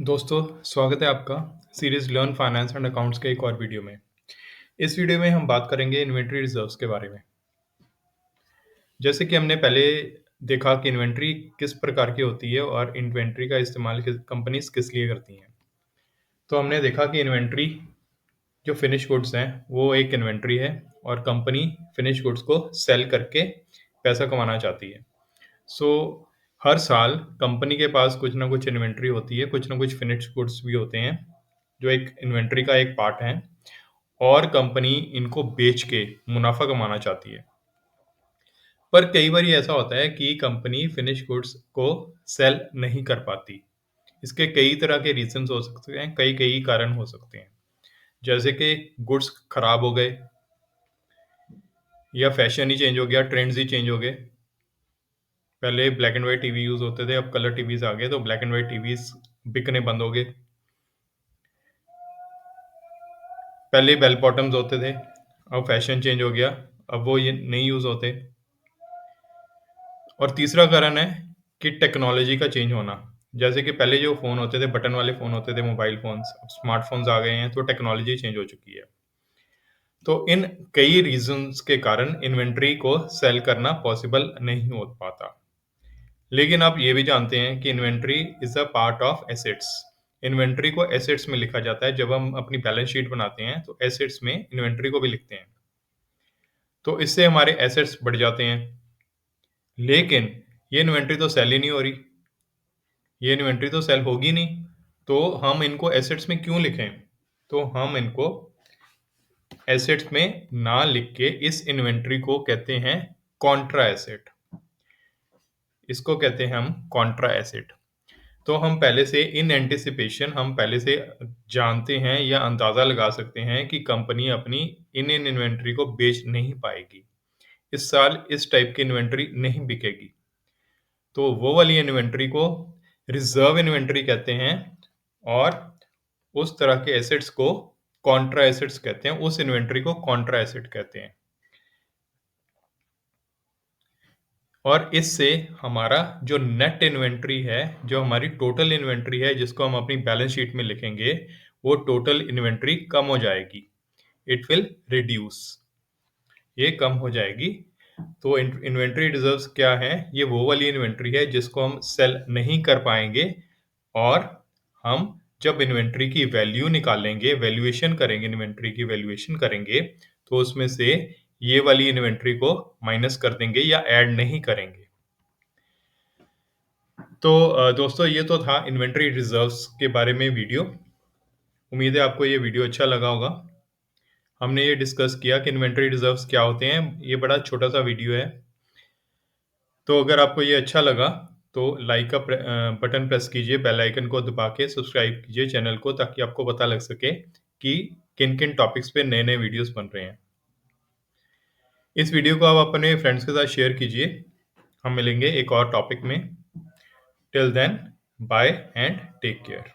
दोस्तों, स्वागत है आपका series learn finance and accounts के एक और वीडियो में। इस वीडियो में हम बात करेंगे इन्वेंटरी रिजर्व्स के बारे में। जैसे कि हमने पहले देखा कि इन्वेंटरी किस प्रकार की होती है और इन्वेंटरी का इस्तेमाल कंपनीज किस लिए करती हैं। तो हमने देखा कि इन्वेंटरी जो फिनिश गुड्स हैं वो एक इन्वेंटरी है और कंपनी फिनिश गुड्स को सेल करके पैसा कमाना चाहती है। सो हर साल कंपनी के पास कुछ ना कुछ इन्वेंटरी होती है, कुछ ना कुछ फिनिश्ड गुड्स भी होते हैं, जो एक इन्वेंटरी का एक पार्ट है और कंपनी इनको बेच के मुनाफ़ा कमाना चाहती है। पर कई बार ऐसा होता है कि कंपनी फिनिश गुड्स को सेल नहीं कर पाती। इसके कई तरह के रीज़न्स हो सकते हैं, कई कारण हो सकते हैं। जैसे कि गुड्स खराब हो गए या फैशन ही चेंज हो गया, ट्रेंड्स ही चेंज हो गए। पहले black and white TV use होते थे, अब कलर टीवीज़ आ गए, तो ब्लैक एंड व्हाइट टीवीज़ बिकने बंद हो गए। पहले बेल बॉटम्स होते थे, अब फैशन चेंज हो गया, अब वो ये नहीं यूज़ होते। और तीसरा कारण है कि टेक्नोलॉजी का चेंज होना। जैसे कि पहले जो फ़ोन होते थे, बटन वाले फ़ोन होते थे, मोबाइल फ़ोन्स, अब स्मार्टफ़ोन्स आ गए हैं, तो टेक्नोलॉजी चेंज हो चुकी है। तो इन कई रीज़न्स के कारण इन्वेंटरी को सेल करना पॉसिबल नहीं हो पाता। लेकिन आप ये भी जानते हैं कि inventory is a part of assets. Inventory को एसेट्स में लिखा जाता है। जब हम अपनी बैलेंस शीट बनाते हैं, तो एसेट्स में इन्वेंटरी को भी लिखते हैं। तो इससे हमारे एसेट्स बढ़ जाते हैं। लेकिन ये इन्वेंटरी तो सेल ही नहीं हो रही। ये इन्वेंटरी तो सेल होगी नहीं, तो हम इनको एसेट्स में क्यों लिखें? तो हम इनको एसेट्स में ना लिख के इस इन्वेंटरी को कहते हैं कॉन्ट्रा एसेट। इसको कहते हैं हम कॉन्ट्रा एसेट। तो हम पहले से इन एंटिसिपेशन हम पहले से जानते हैं या अंदाज़ा लगा सकते हैं कि कंपनी अपनी इन इन्वेंटरी को बेच नहीं पाएगी। इस साल इस टाइप की इन्वेंटरी नहीं बिकेगी। तो वो वाली इन्वेंटरी को रिज़र्व इन्वेंटरी कहते हैं और उस तरह के एसेट्स को कॉन्ट्रा एसेट्स कहते हैं। उस इन्वेंटरी को कॉन्ट्रा एसेट कहते हैं। और इससे हमारा जो नेट इन्वेंटरी है, जो हमारी टोटल इन्वेंटरी है, जिसको हम अपनी बैलेंस शीट में लिखेंगे, वो टोटल इन्वेंटरी कम हो जाएगी। It will reduce. ये कम हो जाएगी। तो इन्वेंटरी रिजर्व्स क्या है? ये वो वाली इन्वेंटरी है जिसको हम सेल नहीं कर पाएंगे और हम जब इन्वेंटरी की वैल्यू निकालेंगे, वैल्यूएशन करेंगे, इन्वेंटरी की वैल्यूएशन करेंगे, तो उसमें से ये वाली इन्वेंटरी को माइनस कर देंगे या ऐड नहीं करेंगे। तो दोस्तों, ये तो था इन्वेंटरी रिजर्व्स के बारे में वीडियो। उम्मीद है आपको ये वीडियो अच्छा लगा होगा। हमने ये डिस्कस किया कि इन्वेंटरी रिजर्व्स क्या होते हैं। ये बड़ा छोटा-सा वीडियो है। तो अगर आपको ये अच्छा लगा, तो लाइक का बटन प्रेस कीजिए, बेल आइकन को दबा के सब्सक्राइब कीजिए चैनल को, ताकि आपको पता लग सके कि किन-किन टॉपिक्स पे नए-नए वीडियोज़ बन रहे हैं। इस वीडियो को आप अपने फ्रेंड्स के साथ शेयर कीजिए। हम मिलेंगे एक और टॉपिक में। Till then, bye and take care.